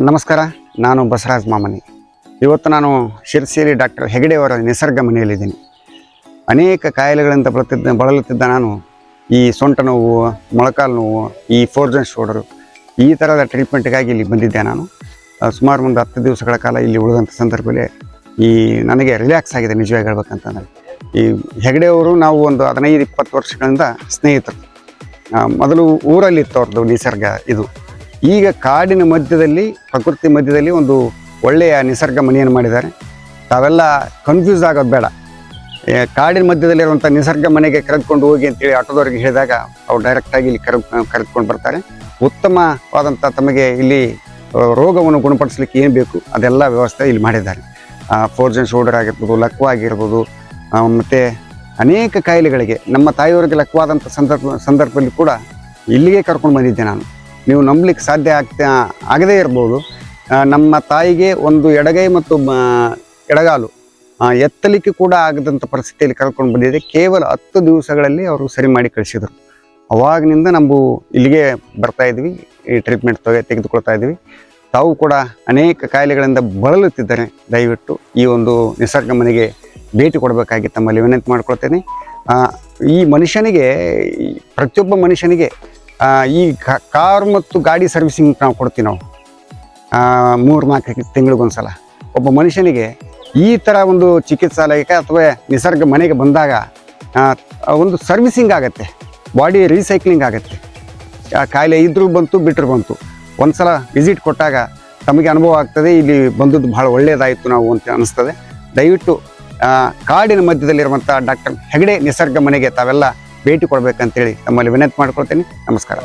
ನಮಸ್ಕಾರ. ನಾನು ಬಸವರಾಜ್ ಮಾಮನಿ. ಇವತ್ತು ನಾನು ಶಿರಸಿಯಲ್ಲಿ ಡಾಕ್ಟರ್ ಹೆಗಡೆ ಅವರ ನಿಸರ್ಗ ಮನೆಯಲ್ಲಿದ್ದೀನಿ. ಅನೇಕ ಕಾಯಿಲೆಗಳಿಂದ ಬಳಲುತ್ತಿದ್ದ ನಾನು ಈ ಸೊಂಟ ನೋವು, ಮೊಳಕಾಲು ನೋವು, ಈ ಫೋರ್ಜನ್ ಶೋಲ್ಡರು ಈ ಥರದ ಟ್ರೀಟ್ಮೆಂಟ್ಗಾಗಿ ಇಲ್ಲಿ ಬಂದಿದ್ದೆ. ನಾನು ಸುಮಾರು ಒಂದು 10 ದಿವಸಗಳ ಕಾಲ ಇಲ್ಲಿ ಉಳಿದಂಥ ಸಂದರ್ಭದಲ್ಲಿ ನನಗೆ ರಿಲ್ಯಾಕ್ಸ್ ಆಗಿದೆ ನಿಜವಾಗಿ ಹೇಳ್ಬೇಕಂತಂದರೆ. ಈ ಹೆಗಡೆ ಅವರು ನಾವು ಒಂದು 15-20 ವರ್ಷಗಳಿಂದ ಸ್ನೇಹಿತರು. ಮೊದಲು ಊರಲ್ಲಿತ್ತು ಅವ್ರದ್ದು ನಿಸರ್ಗ ಇದು. ಈಗ ಕಾಡಿನ ಮಧ್ಯದಲ್ಲಿ, ಪ್ರಕೃತಿ ಮಧ್ಯದಲ್ಲಿ ಒಂದು ಒಳ್ಳೆಯ ನಿಸರ್ಗ ಮನೆಯನ್ನು ಮಾಡಿದ್ದಾರೆ. ತಾವೆಲ್ಲ ಕನ್ಫ್ಯೂಸ್ ಆಗೋದು ಬೇಡ. ಕಾಡಿನ ಮಧ್ಯದಲ್ಲಿರುವಂಥ ನಿಸರ್ಗ ಮನೆಗೆ ಕರೆದುಕೊಂಡು ಹೋಗಿ ಅಂತೇಳಿ ಆಟೋದವ್ರಿಗೆ ಹೇಳಿದಾಗ ಅವ್ರು ಡೈರೆಕ್ಟಾಗಿ ಇಲ್ಲಿ ಕರೆದುಕೊಂಡು ಬರ್ತಾರೆ. ಉತ್ತಮವಾದಂಥ ತಮಗೆ ಇಲ್ಲಿ ರೋಗವನ್ನು ಗುಣಪಡಿಸಲಿಕ್ಕೆ ಏನು ಬೇಕು ಅದೆಲ್ಲ ವ್ಯವಸ್ಥೆ ಇಲ್ಲಿ ಮಾಡಿದ್ದಾರೆ. ಫೋರ್ಜನ್ ಶೋಲ್ಡರ್ ಆಗಿರ್ಬೋದು, ಲಕ್ವ ಆಗಿರ್ಬೋದು, ಮತ್ತು ಅನೇಕ ಕಾಯಿಲೆಗಳಿಗೆ ನಮ್ಮ ತಾಯಿಯವರಿಗೆ ಲಕ್ವಾದಂಥ ಸಂದರ್ಭದಲ್ಲಿ ಕೂಡ ಇಲ್ಲಿಗೆ ಕರ್ಕೊಂಡು ಬಂದಿದ್ದೆ ನಾನು. ನೀವು ನಂಬಲಿಕ್ಕೆ ಸಾಧ್ಯ ಆಗದೇ ಇರ್ಬೋದು. ನಮ್ಮ ತಾಯಿಗೆ ಒಂದು ಎಡಗೈ ಮತ್ತು ಎಡಗಾಲು ಎತ್ತಲಿಕ್ಕೆ ಕೂಡ ಆಗದಂಥ ಪರಿಸ್ಥಿತಿಯಲ್ಲಿ ಕರ್ಕೊಂಡು ಬಂದಿದೆ. ಕೇವಲ 10 ದಿವಸಗಳಲ್ಲಿ ಅವರು ಸರಿ ಮಾಡಿ ಕಳಿಸಿದರು. ಅವಾಗಿನಿಂದ ನಾವು ಇಲ್ಲಿಗೆ ಬರ್ತಾ ಇದ್ವಿ, ಈ ಟ್ರೀಟ್ಮೆಂಟ್ ತೆಗೆದುಕೊಳ್ತಾ ಇದ್ವಿ. ತಾವು ಕೂಡ ಅನೇಕ ಕಾಯಿಲೆಗಳಿಂದ ಬಳಲುತ್ತಿದ್ದಾರೆ. ದಯವಿಟ್ಟು ಈ ಒಂದು ನಿಸರ್ಗ ಮನೆಗೆ ಭೇಟಿ ಕೊಡಬೇಕಾಗಿ ತಮ್ಮಲ್ಲಿ ವಿನಂತಿ ಮಾಡ್ಕೊಳ್ತೇನೆ. ಈ ಮನುಷ್ಯನಿಗೆ, ಪ್ರತಿಯೊಬ್ಬ ಮನುಷ್ಯನಿಗೆ ಈ ಕಾರು ಮತ್ತು ಗಾಡಿ ಸರ್ವಿಸಿಂಗ್ ನಾವು ಕೊಡ್ತೀವಿ. ನಾವು 3-4 ತಿಂಗಳಿಗೊಂದ್ಸಲ ಒಬ್ಬ ಮನುಷ್ಯನಿಗೆ ಈ ಥರ ಒಂದು ಚಿಕಿತ್ಸಾಲಯಕ್ಕೆ ಅಥವಾ ನಿಸರ್ಗ ಮನೆಗೆ ಬಂದಾಗ ಒಂದು ಸರ್ವಿಸಿಂಗ್ ಆಗುತ್ತೆ, ಬಾಡಿ ರೀಸೈಕ್ಲಿಂಗ್ ಆಗುತ್ತೆ. ಕಾಯಿಲೆ ಇದ್ರೂ ಬಂತು, ಬಿಟ್ಟರು ಬಂತು. ಒಂದು ಸಲ ವಿಸಿಟ್ ಕೊಟ್ಟಾಗ ತಮಗೆ ಅನುಭವ ಆಗ್ತದೆ, ಇಲ್ಲಿ ಬಂದದ್ದು ಭಾಳ ಒಳ್ಳೆಯದಾಯಿತು ನಾವು ಅಂತ ಅನಿಸ್ತದೆ. ದಯವಿಟ್ಟು ಕಾಡಿನ ಮಧ್ಯದಲ್ಲಿರುವಂಥ ಡಾಕ್ಟರ್ ಹೆಗಡೆ ನಿಸರ್ಗ ಮನೆಗೆ ತಾವೆಲ್ಲ ಭೇಟಿ ಕೊಡಬೇಕಂತೇಳಿ ತಮ್ಮಲ್ಲಿ ವಿನಂತಿ ಮಾಡ್ಕೊಳ್ತೇನೆ. ನಮಸ್ಕಾರ.